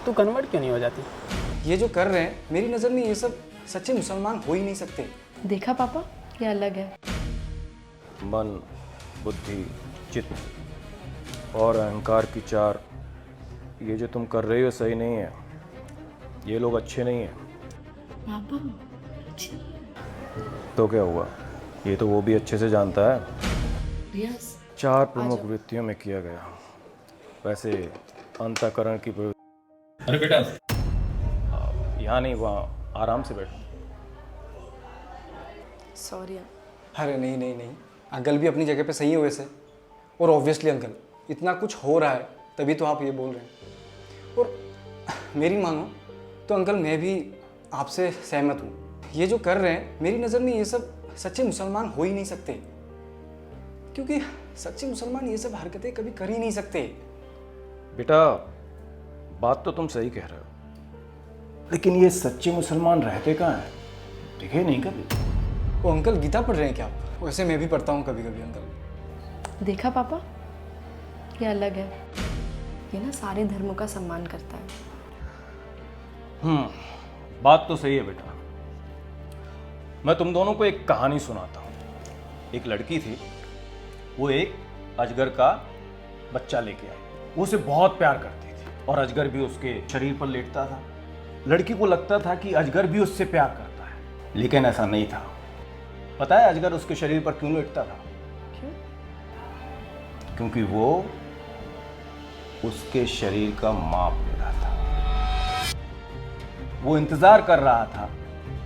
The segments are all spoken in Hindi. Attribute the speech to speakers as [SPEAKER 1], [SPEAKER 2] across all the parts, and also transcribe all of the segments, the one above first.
[SPEAKER 1] तू कन्वर्ट क्यों नहीं हो जाती?
[SPEAKER 2] ये जो कर रहे हैं, मेरी नज़र में ये सब सच्चे मुसलमान हो ही नहीं सकते।
[SPEAKER 3] देखा पापा, ये अलग है।
[SPEAKER 4] मन, बुद्धि, चित्त और अहंकार की चार, ये जो तुम कर रही हो सही नहीं है। ये लोग अच्छे नहीं हैं।
[SPEAKER 3] पापा
[SPEAKER 4] तो क्या हुआ? ये तो वो भी अच्छे से जानता है।
[SPEAKER 3] यस।
[SPEAKER 4] चार प्रमुख वृत्तियों में किया गया। वैसे अंतःकरण की प्रवृत्ति। अरे बेटा, यहाँ नहीं, वहाँ आराम से बैठो।
[SPEAKER 3] सॉरी।
[SPEAKER 2] अरे नहीं नहीं नहीं, अंकल भी अपनी जगह पे सही है वैसे। और ऑब्वियसली अंकल, इतना कुछ हो रहा है तभी तो आप ये बोल रहे हैं। और मेरी मानो तो अंकल मैं भी आपसे सहमत हूँ। ये जो कर रहे हैं, मेरी नज़र में ये सब सच्चे मुसलमान हो ही नहीं सकते, क्योंकि सच्चे मुसलमान ये सब हरकतें कभी कर ही नहीं सकते।
[SPEAKER 4] बेटा, बात तो तुम सही कह रहे हो, लेकिन ये सच्चे मुसलमान रहते कहाँ हैं? दिखे नहीं कभी।
[SPEAKER 2] वो अंकल गीता पढ़ रहे हैं क्या आप? वैसे मैं भी पढ़ता हूँ कभी कभी अंकल।
[SPEAKER 3] देखा पापा, ये अलग है। ये ना सारे धर्मों का सम्मान करता है।
[SPEAKER 4] बात तो सही है बेटा। मैं तुम दोनों को एक कहानी सुनाता हूँ। एक लड़की थी, वो एक अजगर का बच्चा लेके आई। वो उसे बहुत प्यार करती थी और अजगर भी उसके शरीर पर लेटता था। लड़की को लगता था कि अजगर भी उससे प्यार करता है, लेकिन ऐसा नहीं था। पता है अजगर उसके शरीर पर क्यों लेटता था?
[SPEAKER 3] क्यों?
[SPEAKER 4] क्योंकि वो उसके शरीर का माप ले रहा था। वो इंतजार कर रहा था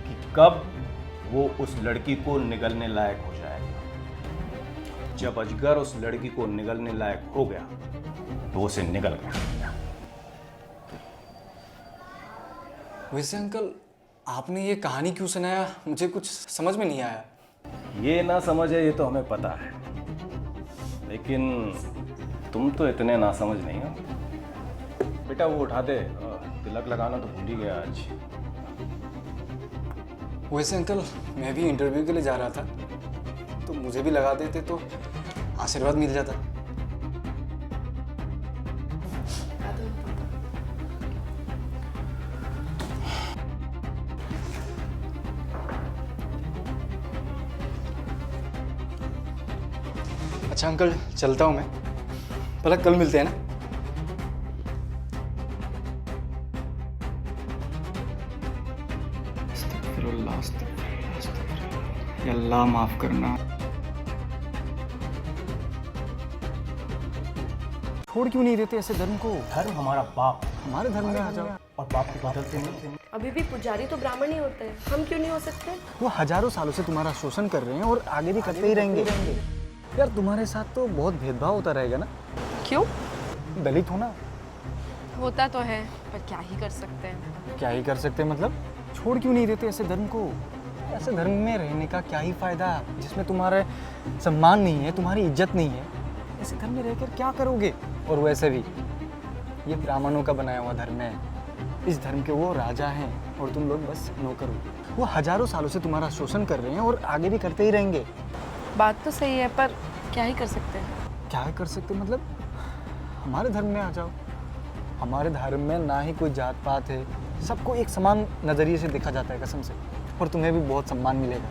[SPEAKER 4] कि कब वो उस लड़की को निगलने लायक हो जाएगा। जब अजगर उस लड़की को निगलने लायक हो गया तो उसे निगल गया।
[SPEAKER 2] वैसे अंकल, आपने ये कहानी क्यों सुनाया? मुझे कुछ समझ में नहीं आया।
[SPEAKER 4] ये ना समझ है, ये तो हमें पता है, लेकिन तुम तो इतने ना समझ नहीं हो। बेटा वो उठा दे, तिलक लगाना तो भूल ही गया आज।
[SPEAKER 2] वैसे अंकल, मैं भी इंटरव्यू के लिए जा रहा था, तो मुझे भी लगा देते तो आशीर्वाद मिल जाता। अच्छा अंकल, चलता हूँ मैं। भला कल मिलते हैं ना? अल्लाह माफ करना। छोड़ क्यों नहीं देते ऐसे धर्म को?
[SPEAKER 4] धर्म हमारा बाप,
[SPEAKER 2] हमारे धर्म में आ जाओ।
[SPEAKER 4] और बाप को बदलते नहीं।
[SPEAKER 3] अभी भी पुजारी तो ब्राह्मण ही होते हैं, हम क्यों नहीं हो सकते?
[SPEAKER 2] वो हजारों सालों से तुम्हारा शोषण कर रहे हैं और आगे भी करते ही रहेंगे। यार तुम्हारे साथ तो बहुत भेदभाव होता रहेगा ना?
[SPEAKER 3] क्यों?
[SPEAKER 2] दलित हो ना?
[SPEAKER 3] होता तो है, पर क्या ही कर सकते हैं।
[SPEAKER 2] क्या ही कर सकते हैं मतलब? छोड़ क्यों नहीं देते ऐसे धर्म को? ऐसे धर्म में रहने का क्या ही फायदा जिसमें तुम्हारा सम्मान नहीं है, तुम्हारी इज्जत नहीं है। ऐसे धर्म में रहकर क्या करोगे? और वैसे भी ये ब्राह्मणों का बनाया हुआ धर्म है। इस धर्म के वो राजा हैं और तुम लोग बस नौकर हो। वो हजारों सालों से तुम्हारा शोषण कर रहे हैं और आगे भी करते ही रहेंगे।
[SPEAKER 3] बात तो सही है, पर क्या ही कर सकते हैं।
[SPEAKER 2] क्या कर सकते मतलब? हमारे धर्म में आ जाओ। हमारे धर्म में ना ही कोई जात पात है, सबको एक समान नज़रिए से देखा जाता है कसम से। और तुम्हें भी बहुत सम्मान मिलेगा।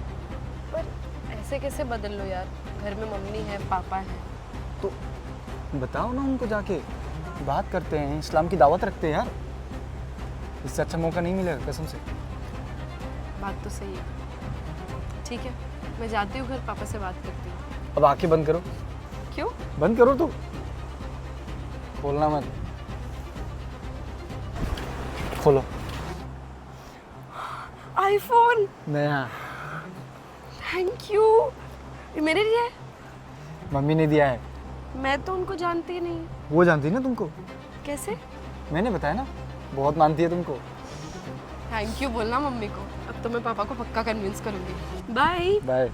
[SPEAKER 3] पर ऐसे कैसे बदल लो यार? घर में मम्मी है, पापा है।
[SPEAKER 2] तो बताओ ना उनको, जाके बात करते हैं, इस्लाम की दावत रखते हैं यार। इससे अच्छा मौका नहीं मिलेगा कसम से।
[SPEAKER 3] बात तो सही है। ठीक है, मैं जाती हूँ घर, पापा से बात करती हूँ।
[SPEAKER 2] अब आंखें बंद करो।
[SPEAKER 3] क्यों?
[SPEAKER 2] बंद करो तो खोलना मत। खोलो।
[SPEAKER 3] आईफोन
[SPEAKER 2] नया।
[SPEAKER 3] Thank you. ये मेरे लिए है?
[SPEAKER 2] मम्मी ने दिया है।
[SPEAKER 3] मैं तो उनको जानती ही नहीं।
[SPEAKER 2] वो जानती है ना तुमको।
[SPEAKER 3] कैसे?
[SPEAKER 2] मैंने बताया ना, बहुत मानती है तुमको।
[SPEAKER 3] थैंक यू बोलना मम्मी को। अब तो मैं पापा को पक्का कन्विंस करूंगी। Bye
[SPEAKER 2] bye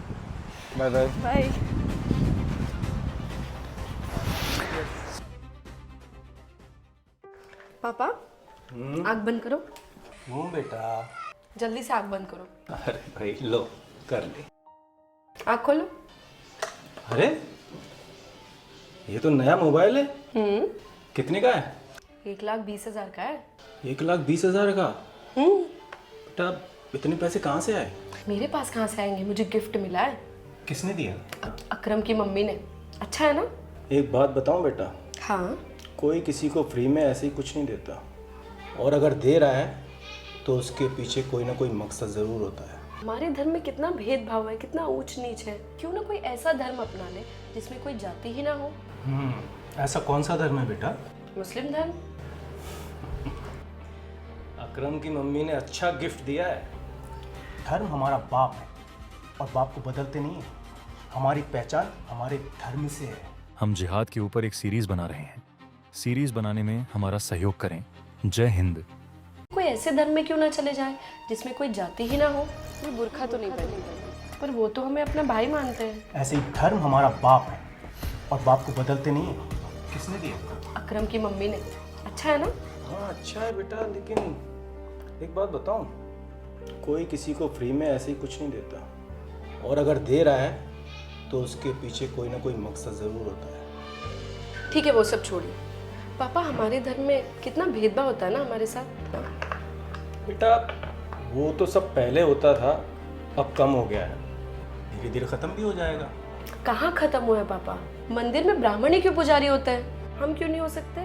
[SPEAKER 2] bye bye
[SPEAKER 3] bye. पापा, आँख बंद करो।
[SPEAKER 4] हूँ बेटा।
[SPEAKER 3] जल्दी से आँख बंद करो।
[SPEAKER 4] अरे भाई लो, कर ले।
[SPEAKER 3] आँख खोलो।
[SPEAKER 4] अरे ये तो नया मोबाइल है। कितने का है?
[SPEAKER 3] 1,20,000 का है।
[SPEAKER 4] 1,20,000 का? बेटा इतने पैसे कहाँ से आए?
[SPEAKER 3] मेरे पास कहाँ से आएंगे, मुझे गिफ्ट मिला है।
[SPEAKER 4] किसने दिया?
[SPEAKER 3] अकरम की मम्मी ने। अच्छा है ना?
[SPEAKER 4] एक बात बताऊं बेटा,
[SPEAKER 3] हाँ।
[SPEAKER 4] कोई किसी को फ्री में ऐसे ही कुछ नहीं देता, और अगर दे रहा है तो उसके पीछे कोई ना कोई मकसद ज़रूर होता है।
[SPEAKER 3] हमारे धर्म में कितना भेदभाव है, कितना ऊंच नीच है। क्यों ना कोई ऐसा धर्म अपना ले जिसमें कोई जाति ही ना हो।
[SPEAKER 4] ऐसा कौन सा धर्म है बेटा?
[SPEAKER 3] मुस्लिम धर्म।
[SPEAKER 4] अकरम की मम्मी ने अच्छा गिफ्ट दिया है। धर्म हमारा बाप है और बाप को बदलते नहीं है। हमारी पहचान हमारे धर्म से है।
[SPEAKER 1] हम जिहाद के ऊपर एक सीरीज बना रहे हैं। सीरीज बनाने में हमारा सहयोग करें। जय हिंद।
[SPEAKER 3] कोई ऐसे धर्म में क्यों ना चले जाए जिसमें कोई जाति ही ना हो। मैं बुरखा तो नहीं पहनी, पर वो तो हमें अपना भाई मानते हैं।
[SPEAKER 4] ऐसे ही धर्म हमारा बाप है और बाप को बदलते नहीं है। किसने दिया?
[SPEAKER 3] अकरम की मम्मी ने। अच्छा है ना?
[SPEAKER 4] हाँ अच्छा है बेटा, लेकिन एक बात बताऊं, कोई किसी को फ्री में ऐसे ही कुछ नहीं देता, और अगर दे रहा है तो उसके पीछे कोई ना कोई मकसद ज़रूर होता है।
[SPEAKER 3] ठीक है, वो सब छोड़िए। पापा, हमारे धर्म में कितना भेदभाव होता है ना हमारे साथ।
[SPEAKER 4] बेटा वो तो सब पहले होता था, अब कम हो गया है, धीरे धीरे ख़त्म भी हो जाएगा।
[SPEAKER 3] कहाँ खत्म हुआ है पापा? मंदिर में ब्राह्मण ही क्यों पुजारी होते हैं, हम क्यों नहीं हो सकते?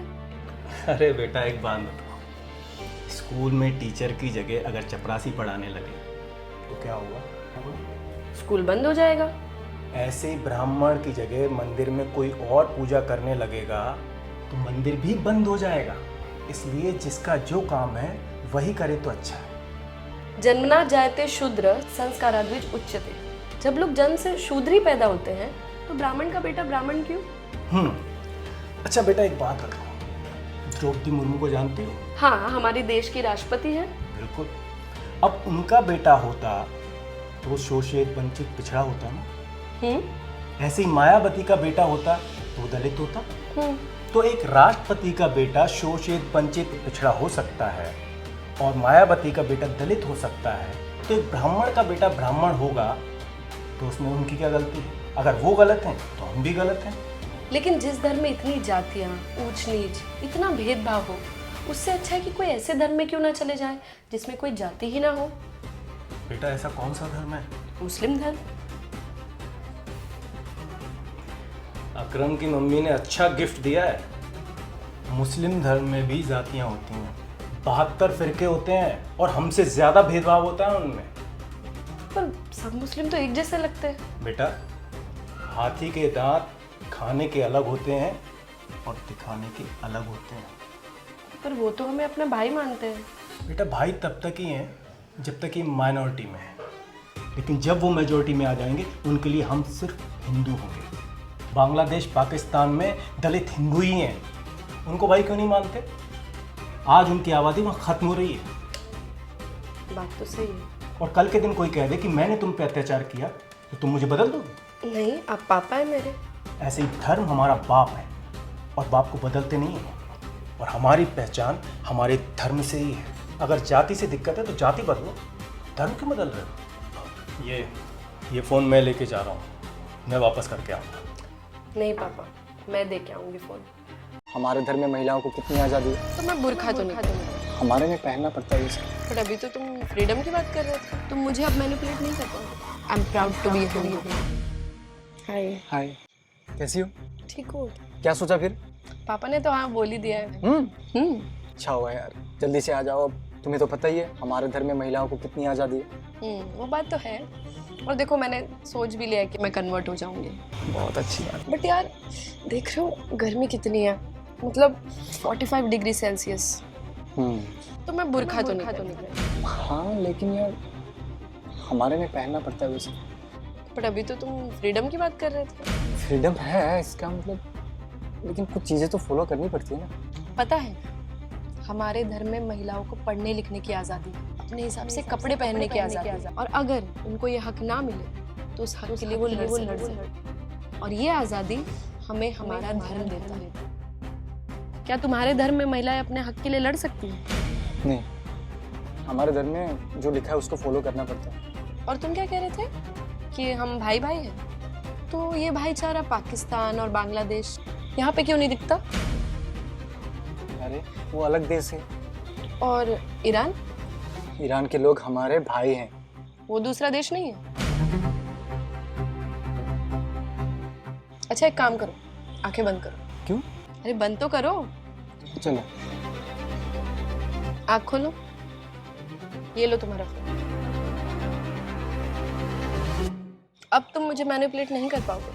[SPEAKER 4] अरे बेटा एक बात बताओ, स्कूल में टीचर की जगह अगर चपरासी पढ़ाने लगे तो क्या होगा?
[SPEAKER 3] स्कूल बंद हो जाएगा।
[SPEAKER 4] ऐसे ही ब्राह्मण की जगह मंदिर में कोई और पूजा करने लगेगा तो मंदिर भी बंद हो जाएगा। इसलिए जिसका जो काम है वही करे तो अच्छा है।
[SPEAKER 3] जन्मना जायते शूद्र संस्काराद्विज उच्यते। जब लोग जन्म से शूद्र ही पैदा होते हैं तो ब्राह्मण का बेटा ब्राह्मण क्यों?
[SPEAKER 4] अच्छा बेटा एक बात बताओ, द्रौपदी मुर्मू को जानती हो?
[SPEAKER 3] हाँ, हमारे देश की राष्ट्रपति है।
[SPEAKER 4] बिल्कुल। अब उनका बेटा होता तो वो शोषित वंचित पिछड़ा होता ना। ऐसे ही मायावती का बेटा होता तो वो दलित होता। तो एक राष्ट्रपति का बेटा शोषित वंचित पिछड़ा हो सकता है और मायावती का बेटा दलित हो सकता है, तो एक ब्राह्मण का बेटा ब्राह्मण होगा तो उसमें उनकी क्या गलती है? अगर वो गलत हैं तो हम भी गलत हैं।
[SPEAKER 3] लेकिन जिस धर्म में इतनी जातियाँ, ऊंच नीच, इतना भेदभाव हो, उससे अच्छा है कि कोई ऐसे धर्म में क्यों ना चले जाए जिसमें कोई जाति ही ना हो।
[SPEAKER 4] बेटा ऐसा कौन सा धर्म है?
[SPEAKER 3] मुस्लिम धर्म।
[SPEAKER 4] अकरम की मम्मी ने अच्छा गिफ्ट दिया है। मुस्लिम धर्म में भी जातियां होती हैं, 72 फिरके होते हैं और हमसे ज़्यादा भेदभाव होता है उनमें।
[SPEAKER 3] पर सब मुस्लिम तो एक जैसे लगते हैं।
[SPEAKER 4] बेटा हाथी के दांत खाने के अलग होते हैं और दिखाने के अलग होते हैं।
[SPEAKER 3] पर वो तो हमें अपना भाई मानते हैं।
[SPEAKER 4] बेटा भाई तब तक ही हैं जब तक ये माइनॉरिटी में है, लेकिन जब वो मेजॉरिटी में आ जाएंगे उनके लिए हम सिर्फ हिंदू होंगे। बांग्लादेश पाकिस्तान में दलित हिंदू ही हैं, उनको भाई क्यों नहीं मानते? आज उनकी आबादी वहाँ ख़त्म हो रही है।
[SPEAKER 3] बात तो सही है।
[SPEAKER 4] और कल के दिन कोई कह दे कि मैंने तुम पे अत्याचार किया तो तुम मुझे बदल दोगे?
[SPEAKER 3] नहीं, आप पापा है मेरे।
[SPEAKER 4] ऐसे ही धर्म हमारा बाप है और बाप को बदलते नहीं है, और हमारी पहचान हमारे धर्म से ही है। अगर जाति से दिक्कत है तो जाति बदलो, धर्म क्यों बदल रहे हो? ये फ़ोन मैं लेके जा रहा हूँ, मैं वापस करके आऊँगा।
[SPEAKER 3] नहीं पापा, मैं दे के आऊँगी फ़ोन।
[SPEAKER 2] हमारे धर्म में महिलाओं को कितनी आज़ादी है।
[SPEAKER 3] तो मैं बुरखा तो नहीं,
[SPEAKER 2] हमारे में पहनना पड़ता है ये सब।
[SPEAKER 3] बट अभी तो तुम फ्रीडम की बात कर रहे थे। तुम मुझे अब मैनिपुलेट नहीं कर पाओगे। I am proud to be Hindu. Hi.
[SPEAKER 2] Hi, कैसी हो?
[SPEAKER 3] ठीक हो?
[SPEAKER 2] क्या सोचा फिर?
[SPEAKER 3] पापा ने तो हाँ बोल ही दिया है।
[SPEAKER 2] अच्छा हुआ यार, जल्दी से आ जाओ। अब तुम्हें तो पता ही है हमारे धर्म में महिलाओं को कितनी आज़ादी है।
[SPEAKER 3] वो बात तो है, और देखो मैंने सोच भी लिया है कि मैं कन्वर्ट हो जाऊंगी।
[SPEAKER 2] बहुत अच्छी बात।
[SPEAKER 3] बट यार देख रहे हो गर्मी कितनी है, मतलब 45 डिग्री सेल्सियस। तो मैं बुरखा तो नहीं।
[SPEAKER 2] हाँ लेकिन यार हमारे में पहनना पड़ता है वैसे।
[SPEAKER 3] बट अभी तो तुम फ्रीडम की बात कर रहे थे।
[SPEAKER 2] फ्रीडम है इसका मतलब, लेकिन कुछ चीज़ें तो फॉलो करनी पड़ती है ना।
[SPEAKER 3] पता है, हमारे धर्म में महिलाओं को पढ़ने लिखने की आज़ादी, अपने हिसाब से कपड़े पहनने की आज़ादी, और अगर उनको ये हक ना मिले तो उस हक के लिए वो लड़ सकते। और ये आज़ादी हमें हमारा धर्म देता है। क्या तुम्हारे धर्म में महिलाएं अपने हक के लिए लड़ सकती हैं?
[SPEAKER 2] नहीं, हमारे धर्म में जो लिखा है उसको फॉलो करना पड़ता है।
[SPEAKER 3] और तुम क्या कह रहे थे कि हम भाई भाई हैं? तो ये भाईचारा पाकिस्तान और बांग्लादेश यहाँ पे क्यों नहीं दिखता?
[SPEAKER 2] अरे वो अलग देश है।
[SPEAKER 3] और ईरान,
[SPEAKER 2] ईरान के लोग हमारे भाई हैं।
[SPEAKER 3] वो दूसरा देश नहीं है। अच्छा एक काम करो, आंखें बंद करो।
[SPEAKER 2] क्यों?
[SPEAKER 3] अरे बंद तो करो।
[SPEAKER 2] चलो।
[SPEAKER 3] आँख खोलो। ये लो तुम्हारा फोन। अब तुम मुझे मैनिपुलेट नहीं कर पाओगे,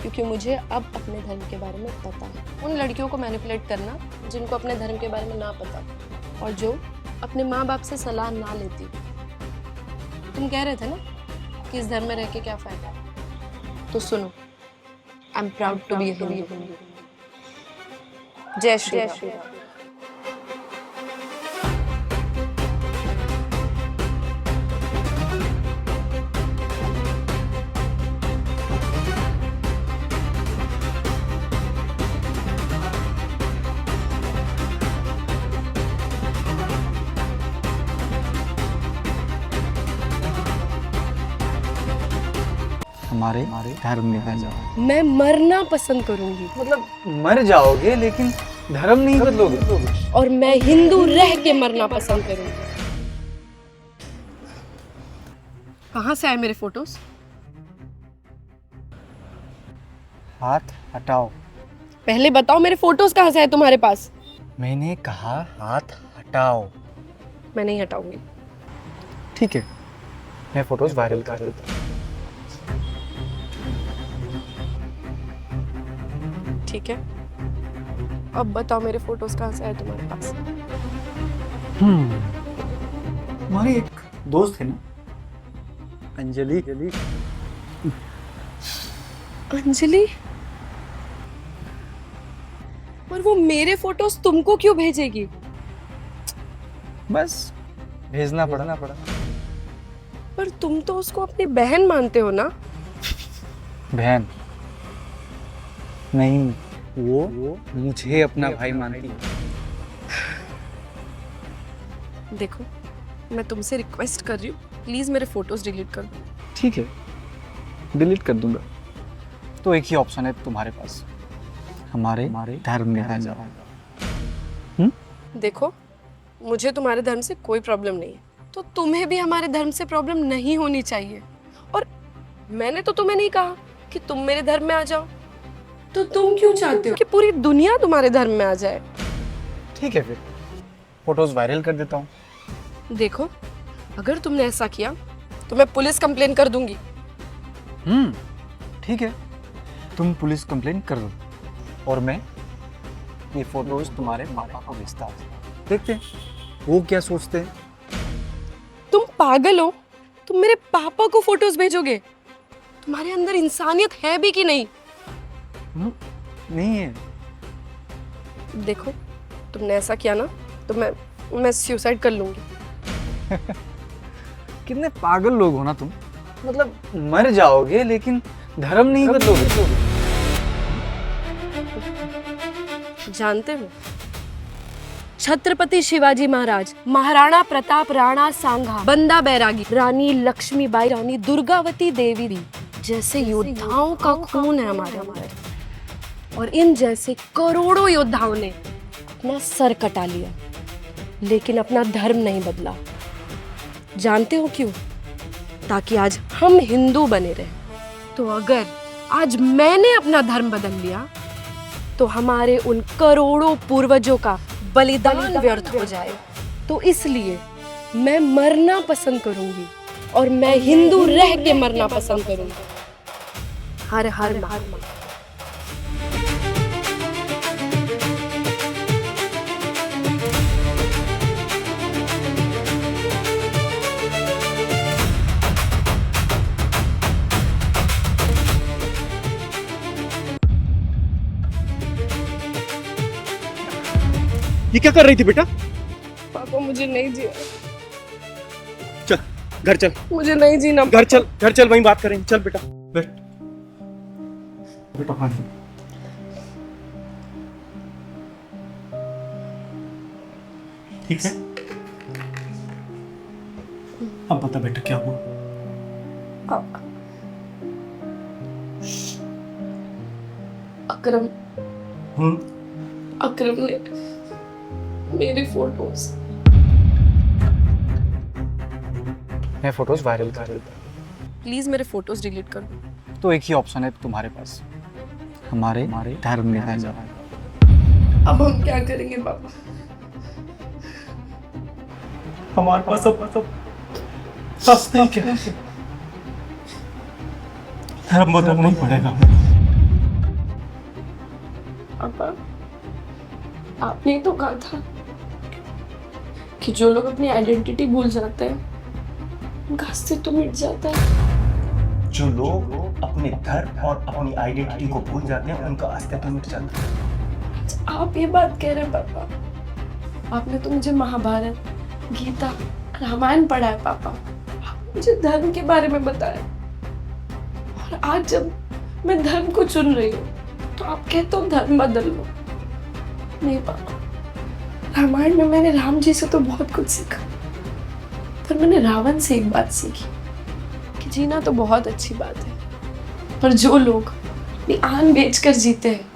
[SPEAKER 3] क्योंकि मुझे अब अपने धर्म के बारे में पता है। उन लड़कियों को मैनिपुलेट करना जिनको अपने धर्म के बारे में ना पता और जो अपने माँ बाप से सलाह ना लेती। तुम कह रहे थे ना कि इस धर्म में रह के क्या फायदा, तो सुनो, I am proud to be Hindu. जय श्री राम।
[SPEAKER 2] हमारे धर्म में आ जाओ।
[SPEAKER 3] मैं मरना पसंद करूंगी,
[SPEAKER 2] मतलब मर जाओगे लेकिन धर्म नहीं बदलोगे।
[SPEAKER 3] और मैं हिंदू रह के मरना पसंद करूंगी। कहाँ से आए मेरे फोटोज?
[SPEAKER 2] हाथ हटाओ।
[SPEAKER 3] पहले बताओ मेरे फोटोज कहाँ से आए तुम्हारे पास?
[SPEAKER 2] मैंने कहा हाथ हटाओ।
[SPEAKER 3] मैं नहीं हटाऊंगी।
[SPEAKER 2] ठीक है, मैं फोटोज वायरल कर देता हूँ।
[SPEAKER 3] ठीक है, अब बताओ मेरे फोटोज कहाँ से आए तुम्हारे पास?
[SPEAKER 2] हमारी एक दोस्त है ना, अंजलि।
[SPEAKER 3] अंजलि? और वो मेरे फोटोज तुमको क्यों भेजेगी?
[SPEAKER 2] बस भेजना पड़ा।
[SPEAKER 3] पर तुम तो उसको अपनी बहन मानते हो ना?
[SPEAKER 2] बहन नहीं, वो मुझे अपना भाई मानती है।
[SPEAKER 3] देखो, मैं तुमसे रिक्वेस्ट कर रही हूँ, प्लीज मेरे फोटोज डिलीट कर दो।
[SPEAKER 2] ठीक है, डिलीट कर दूंगा। तो एक ही ऑप्शन है तुम्हारे पास, हमारे धर्म में आ जाओ।
[SPEAKER 3] देखो, मुझे तुम्हारे धर्म से कोई प्रॉब्लम नहीं है, तो तुम्हें भी हमारे धर्म से प्रॉब्लम नहीं होनी चाहिए। और मैंने तो तुम्हें नहीं कहा कि तुम मेरे धर्म में आ जाओ, तो तुम क्यों चाहते हो कि पूरी दुनिया तुम्हारे धर्म में आ जाए?
[SPEAKER 2] ठीक है, फिर फोटोज वायरल कर देता हूँ।
[SPEAKER 3] देखो, अगर तुमने ऐसा किया तो मैं पुलिस कंप्लेन कर दूंगी।
[SPEAKER 2] ठीक है, तुम पुलिस कंप्लेन कर दो और मैं ये फोटोज तुम्हारे पापा को भेजता हूँ। देखते हैं वो क्या सोचते हैं।
[SPEAKER 3] तुम पागल हो? तुम मेरे पापा को फोटोज भेजोगे? तुम्हारे अंदर इंसानियत है भी कि नहीं?
[SPEAKER 2] नहीं है।
[SPEAKER 3] देखो, तुमने ऐसा किया ना तो मैं सुसाइड कर लूंगी।
[SPEAKER 2] कितने पागल लोग हो ना तुम। मतलब मर जाओगे लेकिन धर्म नहीं बदलोगे।
[SPEAKER 3] जानते हो, छत्रपति शिवाजी महाराज, महाराणा प्रताप, राणा सांगा, बंदा बैरागी, रानी लक्ष्मीबाई, रानी दुर्गावती देवी जैसे योद्धाओं का खून है हमारे अंदर। और इन जैसे करोड़ों योद्धाओं ने अपना सर कटा लिया, लेकिन अपना धर्म नहीं बदला। जानते हो क्यों? ताकि आज हम हिंदू बने रहे। तो अगर आज मैंने अपना धर्म बदल लिया तो हमारे उन करोड़ों पूर्वजों का बलिदान व्यर्थ हो जाए। तो इसलिए मैं मरना पसंद करूंगी, और मैं हिंदू रह के मरना पसंद करूंगी। हर हर महादेव।
[SPEAKER 4] ये क्या कर रही थी बेटा?
[SPEAKER 3] पापा, मुझे नहीं जिया।
[SPEAKER 4] चल घर चल,
[SPEAKER 3] मुझे नहीं जीना।
[SPEAKER 4] घर चल वहीं बात करेंगे। चल बेटा बैठ। बेटा हाँ, ठीक है। अब बता बेटा क्या हुआ?
[SPEAKER 3] अकरम ने मेरे फोटोज।
[SPEAKER 2] मैं फोटोज वायरल कर देता
[SPEAKER 3] प्लीज मेरे फोटोज डिलीट कर दो।
[SPEAKER 2] हूं। तो एक ही ऑप्शन है तुम्हारे पास, हमारे धर्म में आ जाओ।
[SPEAKER 3] अब हम क्या करेंगे पापा?
[SPEAKER 4] हमारे पास अब रास्ते ही क्या है? धर्म बदलना ही पड़ेगा।
[SPEAKER 3] पापा, आपने ही तो कहा था कि जो लोग अपनी आइडेंटिटी भूल जाते हैं उनका अस्तित्व मिट जाता है।
[SPEAKER 4] जो लोग अपने धर्म और अपनी आइडेंटिटी को भूल जाते हैं उनका अस्तित्व मिट जाता है।
[SPEAKER 3] आप ये बात कह रहे हैं पापा? आपने तो मुझे महाभारत, गीता, रामायण पढ़ा है पापा। आपने मुझे धर्म के बारे में बताया। और आज जब मैं धर्म को चुन रही हूँ तो आप कहते हो धर्म बदल लो। नहीं पापा, रामायण में मैंने राम जी से तो बहुत कुछ सीखा, पर मैंने रावण से एक बात सीखी कि जीना तो बहुत अच्छी बात है, पर जो लोग अपनी आन बेचकर जीते हैं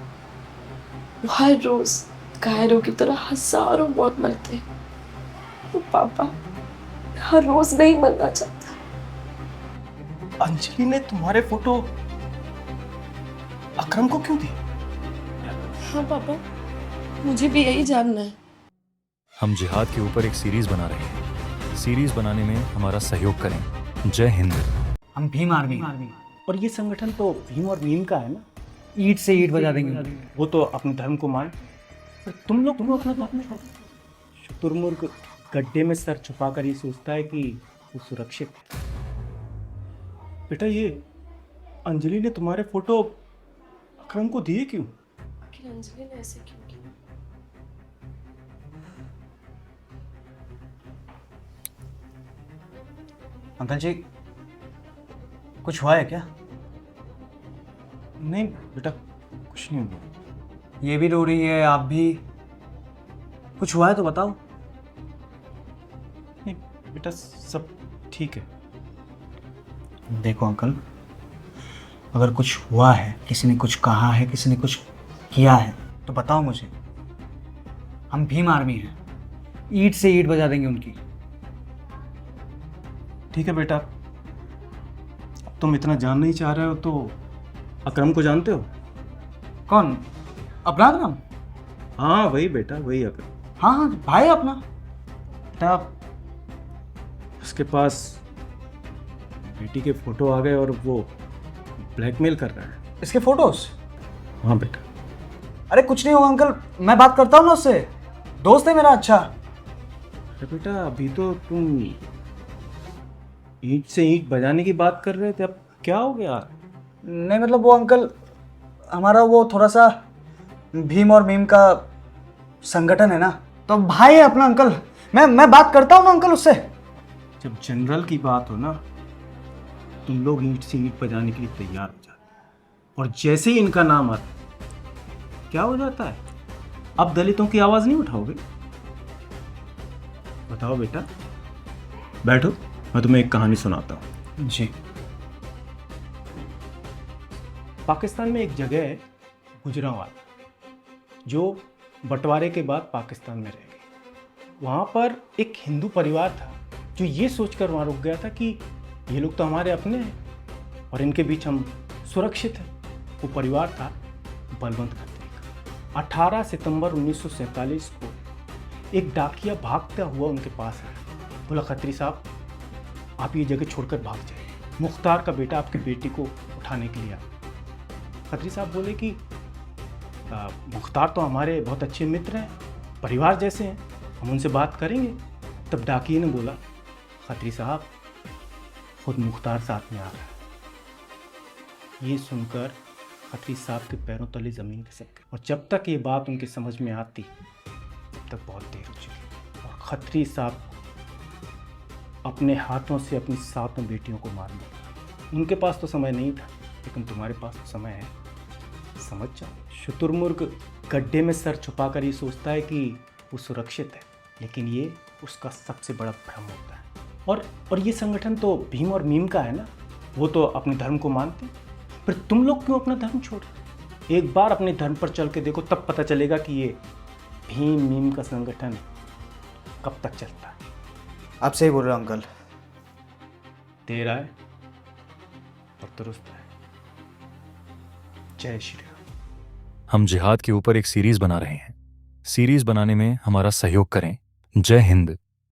[SPEAKER 3] वो हर रोज कायरों की तरह हजारों मौत मरते हैं। तो पापा, मैं हर रोज नहीं मरना चाहता।
[SPEAKER 4] अंजलि ने तुम्हारे फोटो अकरम को क्यों दी?
[SPEAKER 3] हाँ पापा, मुझे भी यही जानना है।
[SPEAKER 1] हम जिहाद के ऊपर एक सीरीज बना रहे हैं। सीरीज बनाने में हमारा सहयोग करें। जय हिंद।
[SPEAKER 2] हम भीम आर्मी,
[SPEAKER 4] और ये संगठन तो भीम और मीम का है ना?
[SPEAKER 2] ईंट से ईंट बजा देंगे।
[SPEAKER 4] वो तो अपने धर्म को मान, पर तुम लोग अपना धर्म छोड़ो। शुतुरमुर्ग गड्ढे में सर छुपाकर ये सोचता है कि वो सुरक्षित है। बेटा, ये अंजलि ने तुम्हारे फोटो अकरम को दिए क्यों?
[SPEAKER 3] आखिर अंजलि ने ऐसे क्यों किया?
[SPEAKER 2] अंकल जी, कुछ हुआ है क्या?
[SPEAKER 4] नहीं बेटा, कुछ नहीं हुआ।
[SPEAKER 2] ये भी रो रही है, आप भी। कुछ हुआ है तो बताओ।
[SPEAKER 4] नहीं बेटा, सब ठीक है।
[SPEAKER 2] देखो अंकल, अगर कुछ हुआ है, किसी ने कुछ कहा है, किसी ने कुछ किया है, तो बताओ मुझे। हम भीम आर्मी हैं, ईंट से ईंट बजा देंगे उनकी।
[SPEAKER 4] ठीक है बेटा, अब तुम इतना जानना ही चाह रहे हो तो अकरम को जानते हो?
[SPEAKER 2] कौन? अपना नाम?
[SPEAKER 4] हाँ वही बेटा, वही अकरम।
[SPEAKER 2] हाँ हाँ, भाई अपना।
[SPEAKER 4] बेटा, उसके पास बेटी के फोटो आ गए और वो ब्लैकमेल कर रहा है।
[SPEAKER 2] इसके फोटोज?
[SPEAKER 4] हाँ बेटा।
[SPEAKER 2] अरे कुछ नहीं होगा अंकल, मैं बात करता हूँ ना उससे, दोस्त है मेरा अच्छा।
[SPEAKER 4] अरे बेटा, अभी तो तुम ईंट से ईंट बजाने की बात कर रहे थे, अब क्या हो गया?
[SPEAKER 2] नहीं मतलब वो अंकल, हमारा वो थोड़ा सा भीम और मीम का संगठन है ना, तो भाई है अपना अंकल। मैं बात करता हूँ ना अंकल उससे।
[SPEAKER 4] जब जनरल की बात हो ना, तुम लोग ईंट से ईंट बजाने के लिए तैयार हो जाते, और जैसे ही इनका नाम आता क्या हो जाता है? अब दलितों की आवाज नहीं उठाओगे? बताओ बेटा, बैठो, मैं तुम्हें एक कहानी सुनाता हूँ।
[SPEAKER 2] जी।
[SPEAKER 4] पाकिस्तान में एक जगह है गुजरांवाला, जो बंटवारे के बाद पाकिस्तान में रह गई। वहाँ पर एक हिंदू परिवार था जो ये सोचकर वहाँ रुक गया था कि ये लोग तो हमारे अपने हैं और इनके बीच हम सुरक्षित हैं। वो परिवार था बलवंत खत्री का। 18 सितंबर 1947 को एक डाकिया भागता हुआ उनके पास आया। बोला, खत्री साहब, आप ये जगह छोड़कर भाग जाइए, मुख्तार का बेटा आपकी बेटी को उठाने के लिए आया। खत्री साहब बोले कि मुख्तार तो हमारे बहुत अच्छे मित्र हैं, परिवार जैसे हैं, हम उनसे बात करेंगे। तब डाकिये ने बोला, खत्री साहब, खुद मुख्तार साथ में आ रहा है। ये सुनकर खत्री साहब के पैरों तले ज़मीन खिसक गई, और जब तक ये बात उनके समझ में आती तब तक बहुत देर हो चुकी। और खत्री साहब अपने हाथों से अपनी 7 बेटियों को मार दिया। उनके पास तो समय नहीं था, लेकिन तुम्हारे पास तो समय है, समझ जाओ। शुतुरमुर्ग गड्ढे में सर छुपाकर ये सोचता है कि वो सुरक्षित है, लेकिन ये उसका सबसे बड़ा भ्रम होता है। और ये संगठन तो भीम और मीम का है ना, वो तो अपने धर्म को मानते, पर तुम लोग क्यों अपना धर्म छोड़ रहे? एक बार अपने धर्म पर चल के देखो, तब पता चलेगा कि ये भीम मीम का संगठन कब तक चलता है?
[SPEAKER 2] आप सही बोल रहे हो अंकल।
[SPEAKER 4] देर आए और दुरुस्त है। जय श्री राम।
[SPEAKER 1] हम जिहाद के ऊपर एक सीरीज बना रहे हैं। सीरीज बनाने में हमारा सहयोग करें। जय हिंद।